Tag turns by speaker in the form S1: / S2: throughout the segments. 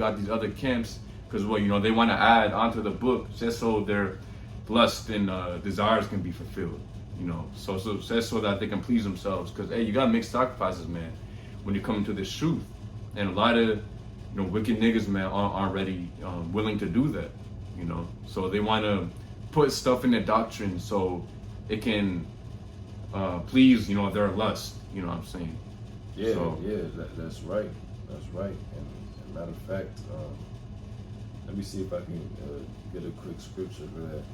S1: got these other camps because they want to add onto the book just so their lust and desires can be fulfilled. So just so that they can please themselves. Because hey, you gotta make sacrifices, man, when you come into this truth. And a lot of wicked niggas, man, aren't ready, willing to do that. So they want to put stuff in their doctrine so it can please their lust. You know what I'm saying?
S2: Yeah, that's right. That's right. And matter of fact, let me see if I can get a quick scripture for that.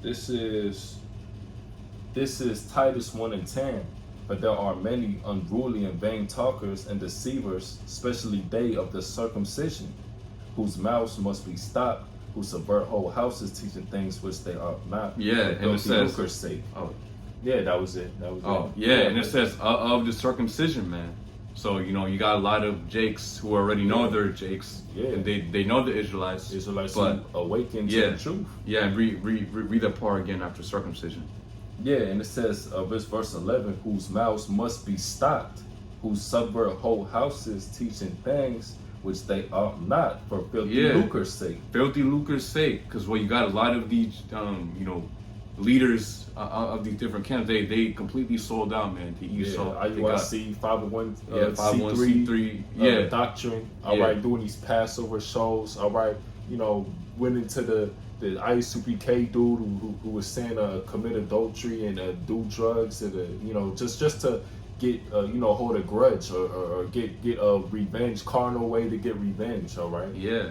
S2: This is Titus 1:10. But there are many unruly and vain talkers and deceivers, especially they of the circumcision, whose mouths must be stopped, who subvert whole houses, teaching things which they ought not.
S1: Yeah, and it says,
S2: lucre's sake.
S1: Oh,
S2: yeah, that was it.
S1: Yeah, and it says of the circumcision, man. So you got a lot of Jakes who already know they're Jakes.
S2: Yeah,
S1: and they know the Israelites.
S2: But awaken to the truth.
S1: Yeah, and read that part again after circumcision.
S2: Yeah, and it says, verse 11, whose mouths must be stopped, who subvert whole houses, teaching things which they ought not, for filthy lucre's sake.
S1: Filthy lucre's sake, because you got a lot of these, leaders of these different camps. They completely sold out, man, to Esau.
S2: IUIC, 501c3 doctrine. All right, doing these Passover shows. All right, went into the ISUPK dude who was saying commit adultery and do drugs and just to get hold a grudge or get a revenge, carnal way to get revenge. All right.
S1: Yeah.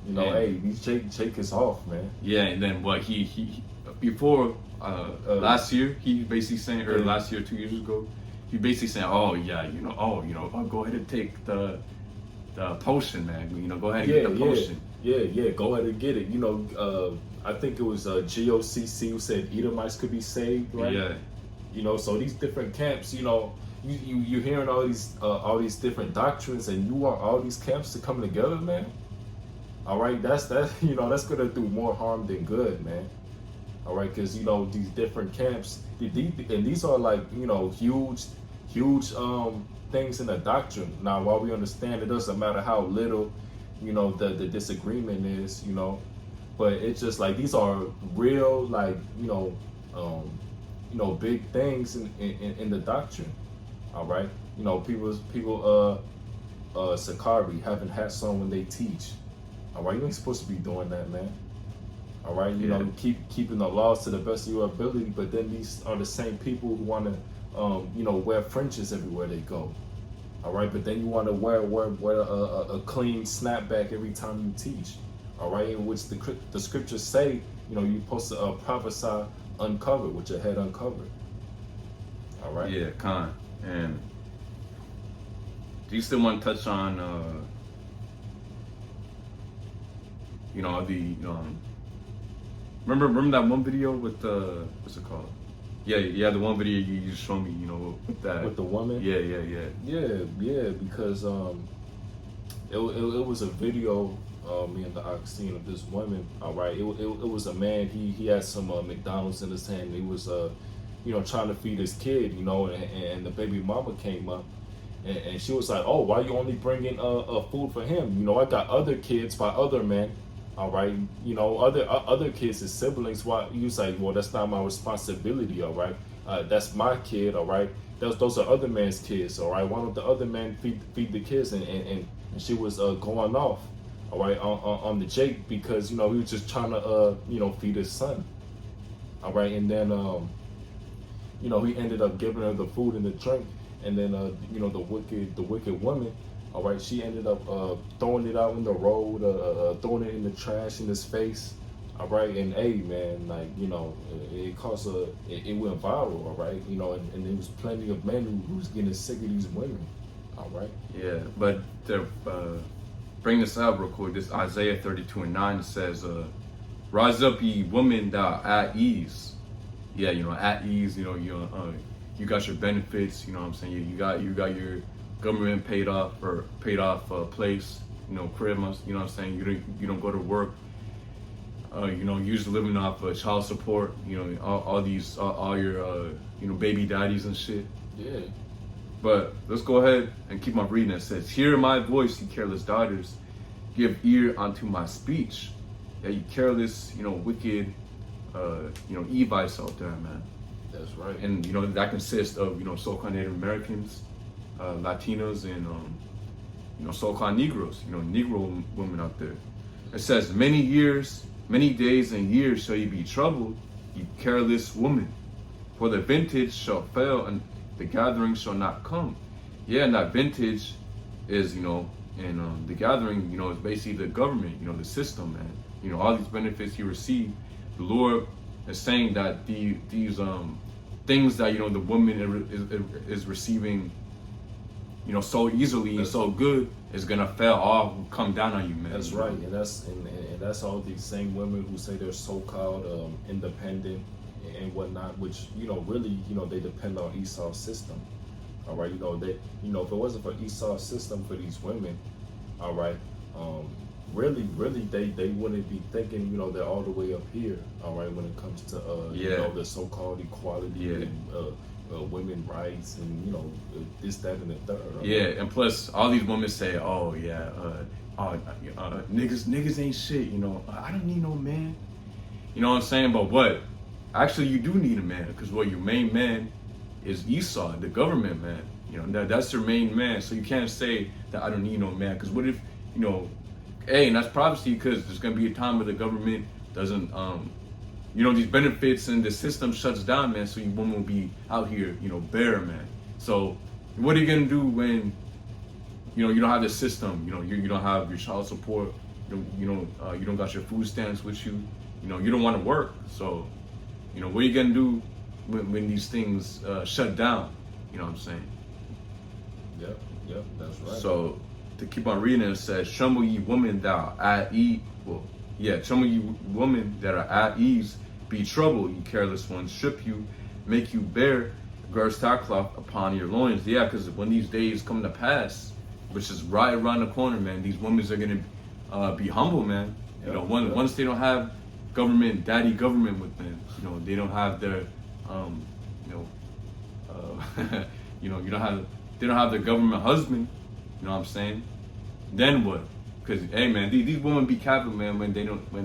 S2: Hey, Jake is off, man.
S1: Yeah, and then what he before last year he basically saying, or last year 2 years ago, he basically saying, go ahead and take the potion, man. Go ahead and get the potion.
S2: Yeah, go ahead and get it. I think it was GOCC who said Edomites could be saved, right?
S1: Yeah.
S2: So these different camps, you hearing all these different doctrines, and you want all these camps to come together, man. All right, that's gonna do more harm than good, man. All right, because these different camps, and these are like huge things in the doctrine. Now, while we understand it doesn't matter how little the disagreement is, but it's just like these are real, like big things in the doctrine. All right, people Sakari having hats on when they teach. All right, you ain't supposed to be doing that, man. All right, keeping the laws to the best of your ability, but then these are the same people who want to wear fringes everywhere they go. All right, but then you want to wear a clean snapback every time you teach. All right, in which the scriptures say, you're supposed to prophesy uncovered, with your head uncovered. All right.
S1: Yeah, Khan. And do you still want to touch on, remember that one video with what's it called? Yeah, the one video you just showed me, with that.
S2: With the woman? Yeah, because it was a video, me and the Ox seen of this woman, all right? It was a man, he had some McDonald's in his hand. He was, trying to feed his kid, and the baby mama came up. And she was like, oh, why you only bringing food for him? I got other kids by other men. All right, other kids, his siblings. Why? He was like, well, that's not my responsibility. All right, that's my kid. All right, those are other men's kids. All right, why don't the other men feed the kids? And she was going off. All right, on the Jake, because he was just trying to feed his son. All right, and then he ended up giving her the food and the drink, and then the wicked woman. All right, she ended up throwing it out in the road, throwing it in the trash in his face. All right, and hey, man, like it caused it went viral. All right, and there was plenty of men who was getting sick of these women. All right.
S1: Yeah, but to bring this out real quick, this Isaiah 32:9 says, "Rise up, ye women that are at ease." Yeah, at ease. You got your benefits. You know what I'm saying? You got your government paid off place. crib. You know what I'm saying? You don't go to work. Usually living off child support. All your baby daddies and shit.
S2: Yeah.
S1: But let's go ahead and keep on reading. It says, "Hear my voice, ye careless daughters. Give ear unto my speech. Yeah, you careless, wicked, Evites out there, man."
S2: That's right.
S1: And that consists of so-called Native Americans, Latinos, and so-called Negroes. Negro women out there. It says, many days and years shall you be troubled, you careless woman. For the vintage shall fail and the gathering shall not come. Yeah, and that vintage is, and the gathering, is basically the government, the system, man. All these benefits you receive. The Lord is saying that these things that, the woman is receiving, so easily and so good, is gonna fail all come down on you, man.
S2: That's right, and that's all these same women who say they're so-called independent and whatnot, which really they depend on Esau's system. All right, they if it wasn't for Esau's system for these women, all right, really they wouldn't be thinking they're all the way up here. All right, when it comes to the so-called equality and women rights and this, that, and the third. Right?
S1: Yeah, and plus all these women say, "Oh yeah, niggas ain't shit." I don't need no man. You know what I'm saying? But what? Actually, you do need a man, because your main man is Esau, the government man. That's your main man. So you can't say that I don't need no man, because what if and that's prophecy, because there's gonna be a time where the government doesn't these benefits and the system shuts down, man. So you woman will be out here, bare, man. So what are you gonna do when you don't have the system? You don't have your child support. You don't got your food stamps with you. You don't want to work. So what are you gonna do when these things shut down? You know what I'm saying?
S2: Yep, that's right.
S1: So to keep on reading, it says, "Tremble ye women that are at ease." Tremble ye women that are at ease. Be troubled, ye careless ones. Strip you, make you bear, gird sackcloth upon your loins. Yeah, because when these days come to pass, which is right around the corner, man, these women are gonna be humble, man. Once they don't have daddy government with them, they don't have their, they don't have their government husband. You know what I'm saying? Then what? Because hey, man, these women be capital, man, when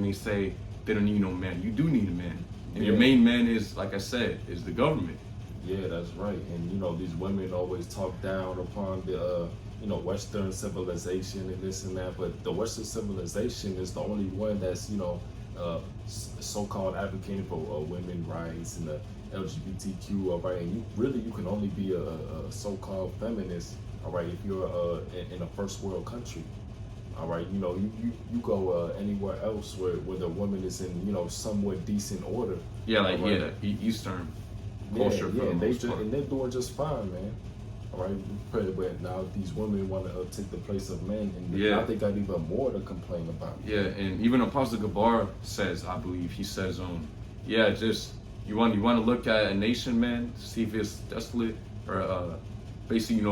S1: they say they don't need no man. You do need a man, and your main man is, like I said, is the government.
S2: Yeah, that's right. And these women always talk down upon the Western civilization and this and that, but the Western civilization is the only one that's so-called advocating for women rights and the LGBTQ. All right, and you can only be a so-called feminist. All right, if you're in a first world country. All right, you go anywhere else where the woman is in somewhat decent order.
S1: Yeah, like right? Eastern culture.
S2: And they're doing just fine, man. All right, but now these women want to take the place of men, and now they got even more to complain about.
S1: Yeah, and even Apostle Gabar says, I believe he says, just you want to look at a nation, man, see if it's desolate or basically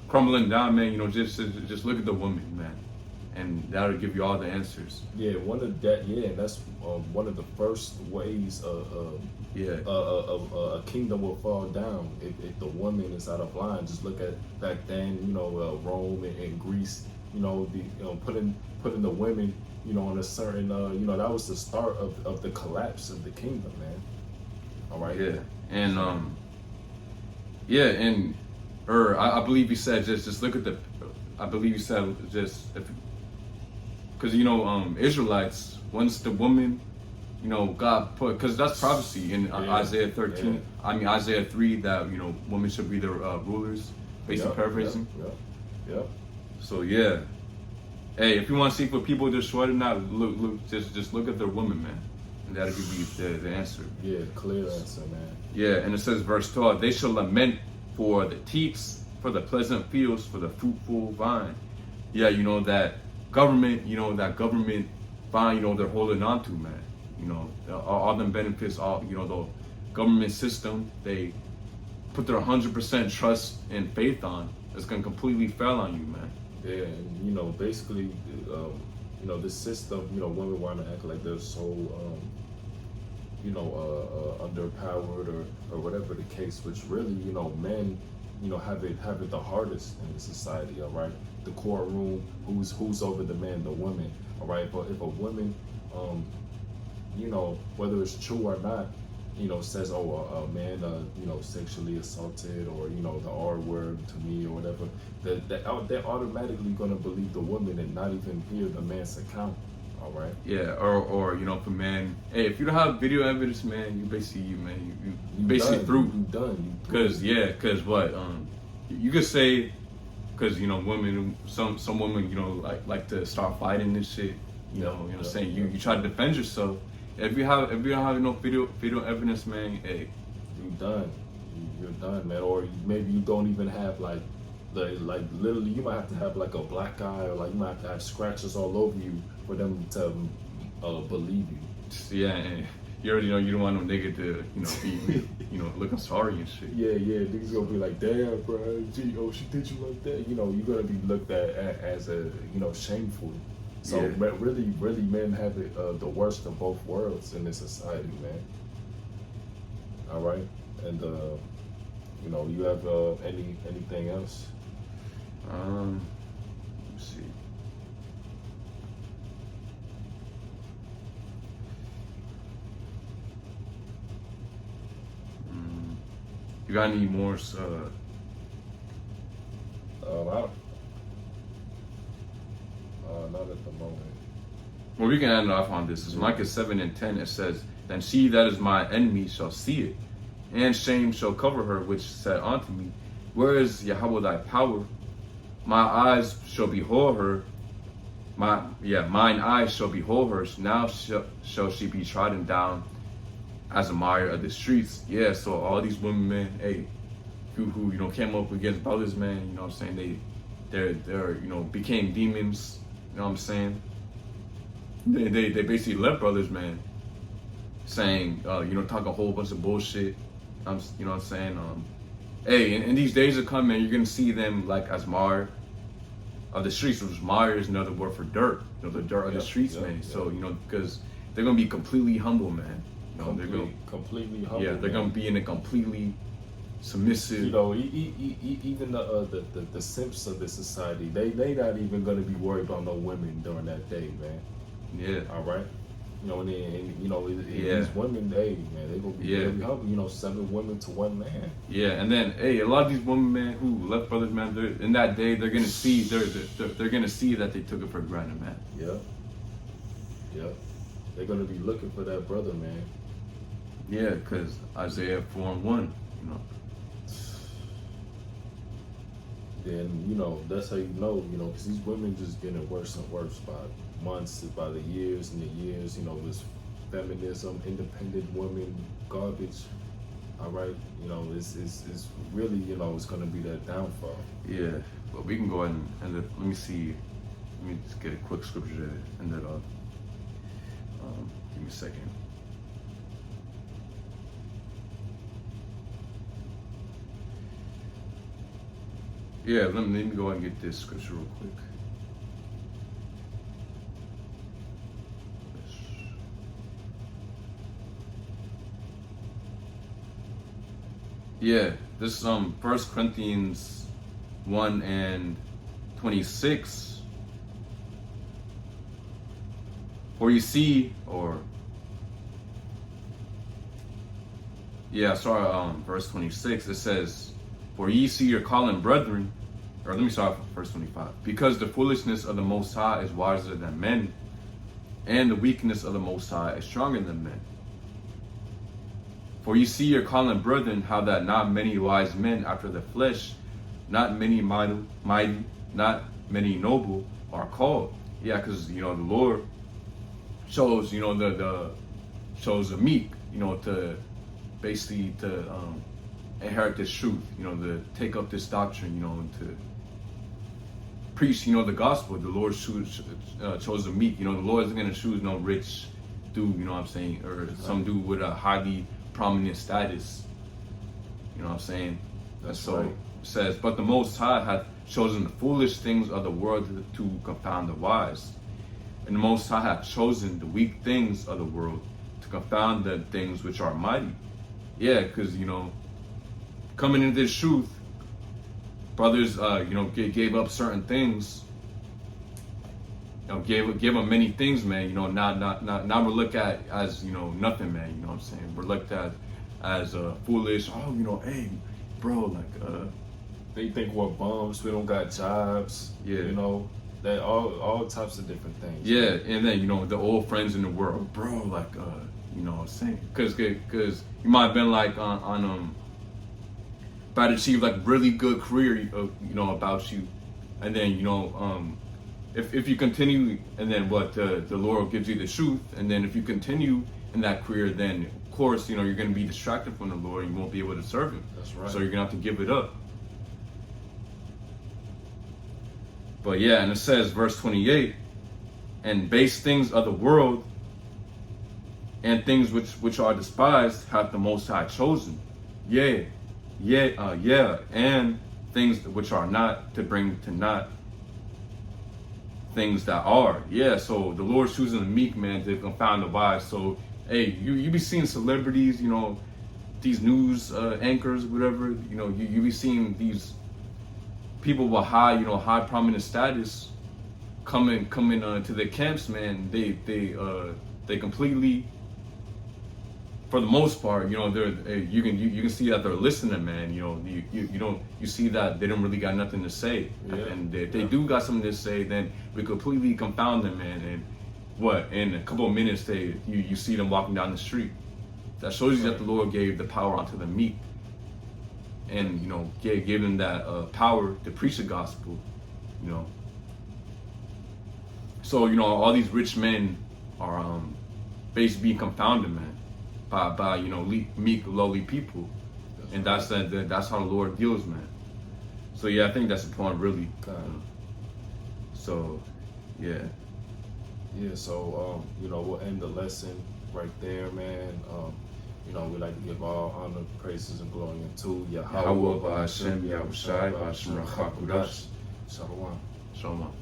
S1: crumbling down, man. Just look at the woman, man. And that'll give you all the answers.
S2: Yeah, and that's one of the first ways a kingdom will fall down if the woman is out of line. Just look at back then, Rome and Greece. Putting the women, on a certain, that was the start of the collapse of the kingdom, man. All right.
S1: Yeah, and I believe he said just look at the. I believe he said just if. Because Israelites, once the woman, God put, because that's prophecy in Isaiah 13. Yeah. Isaiah 3, that women should be the rulers. Basically paraphrasing.
S2: Yeah.
S1: So yeah, hey, if you want to see if people destroyed or not, look, just look at their woman, man, and that'll give you the answer.
S2: Yeah, clear answer, man.
S1: Yeah, and it says verse 12, "They shall lament for the teats, for the pleasant fields, for the fruitful vine." Yeah, that government, that government vine, they're holding on to, man. All them benefits, the government system, they put their 100% trust and faith on, it's gonna completely fail on you, man.
S2: Yeah, and basically, this system, women want to act like they're so, underpowered or whatever the case, which really, men, have it the hardest in the society. All right, the courtroom, who's over the man, the woman. All right, but if a woman, whether it's true or not, says, oh, a man, sexually assaulted, or the R word to me or whatever, they're automatically gonna believe the woman and not even hear the man's account. All right.
S1: Yeah, or if a man, hey, if you don't have video evidence, man, you basically you basically
S2: done.
S1: through.
S2: You done.
S1: Cause what you could say, cause women, some women, like to start fighting this shit. You know what I'm saying? You try to defend yourself. If you don't have no video evidence, man, hey,
S2: you done. You're done, man. Or maybe you don't even have like literally, you might have to have like a black eye, or like you might have to have scratches all over you for them to believe you.
S1: Yeah, and you already know you don't want no nigga to be looking sorry and shit.
S2: Yeah, niggas gonna be like, damn, bro, gee, oh, she did you like that. You're gonna be looked at as a shameful. So really, men have it the worst of both worlds in this society, man. All right, and you have anything else?
S1: Let's see. You got any more?
S2: Not at the moment.
S1: Well, we can end off on this. It's Micah 7:10. It says, "Then she that is my enemy shall see it, and shame shall cover her which said unto me, Where is Yahweh thy power? My eyes shall behold her. Mine eyes shall behold her. Now shall she be trodden down as a mire of the streets." Yeah. So all these women, man, hey, who came up against brothers, man. You know what I'm saying? They're became demons. You know what I'm saying? They basically left brothers, man, saying talk a whole bunch of bullshit. You know what I'm saying? Hey, in these days to come, man, you're gonna see them like as mire of the streets, which mire is another word for dirt. The dirt of the streets, man. So because they're gonna be completely humble, man.
S2: Completely humble.
S1: Yeah, they're gonna be in a completely submissive.
S2: Even the simps of this society, they not even gonna be worried about no women during that day, man.
S1: Yeah.
S2: All right. These women, hey, man, they gonna be very humble. 7 women to 1 man.
S1: Yeah, and then hey, a lot of these women, man, who left brothers, man, in that day, they're gonna see they're gonna see that they took it for granted, man.
S2: Yeah. They're gonna be looking for that brother, man.
S1: Yeah, because Isaiah 4:1,
S2: Then that's how because these women just getting worse and worse by months, by the years and the years. This feminism, independent women, garbage. All right, it's really it's gonna be that downfall.
S1: Yeah, but we can go ahead and end it. Let me see. Let me just get a quick scripture to end it up. Give me a second. Yeah, let me go ahead and get this scripture real quick. Yeah, this 1 Corinthians 1:26. For you see, verse 26, it says, "For ye see your calling, brethren," or let me start from verse 25. "Because the foolishness of the Most High is wiser than men, and the weakness of the Most High is stronger than men. For you see your calling, brethren, how that not many wise men after the flesh, not many mighty, not many noble are called." Yeah, because the Lord chose chose the meek, to basically to inherit this truth, to take up this doctrine, to preach, the gospel. The Lord chose the meek. The Lord isn't gonna choose no rich dude, you know what I'm saying, or some dude with a highly prominent status. You know what I'm saying?
S2: That's
S1: so
S2: right.
S1: says, but the Most High hath chosen the foolish things of the world to confound the wise. And the Most High hath chosen the weak things of the world to confound the things which are mighty. Yeah, because, coming into this truth, brothers, gave up certain things. Gave them many things, man. Not we're looked at as nothing, man. You know what I'm saying? We're looked at as foolish. Oh, hey, bro, like
S2: they think we're bums. We don't got jobs.
S1: Yeah.
S2: That all types of different things.
S1: Yeah, and then the old friends in the world, bro. Like what I'm saying? Because you might have been like on about to achieve like really good career, about you, and then if you continue, and then what the Lord gives you the truth, and then if you continue in that career, then of course you're going to be distracted from the Lord, and you won't be able to serve Him.
S2: That's right.
S1: So you're going to have to give it up. But yeah, and it says, verse 28, and base things of the world and things which are despised hath the Most High chosen. Yeah, and things which are not, to bring to naught things that are. Yeah, so the Lord's choosing the meek, man, to confound the wise. So, hey, you be seeing celebrities, these news anchors, whatever, you be seeing these people with high prominent status coming to their camps, man. They completely, for the most part, they're you can see that they're listening, man. You see that they don't really got nothing to say, and if they do got something to say, then we completely confound them, man. And in a couple of minutes, you see them walking down the street. That shows you that the Lord gave the power unto the meek, and gave them that power to preach the gospel. So all these rich men are basically being confounded, man, by meek, lowly people, and that's how the Lord deals, man. So yeah, I think that's the point, really. So yeah.
S2: So we'll end the lesson right there, man. We like to give all honor, praises, and glory unto Yahweh,
S1: Yahweh, Hashem, Yahushai, Hashem, Rachakudash.
S2: Shalom.
S1: Shalom.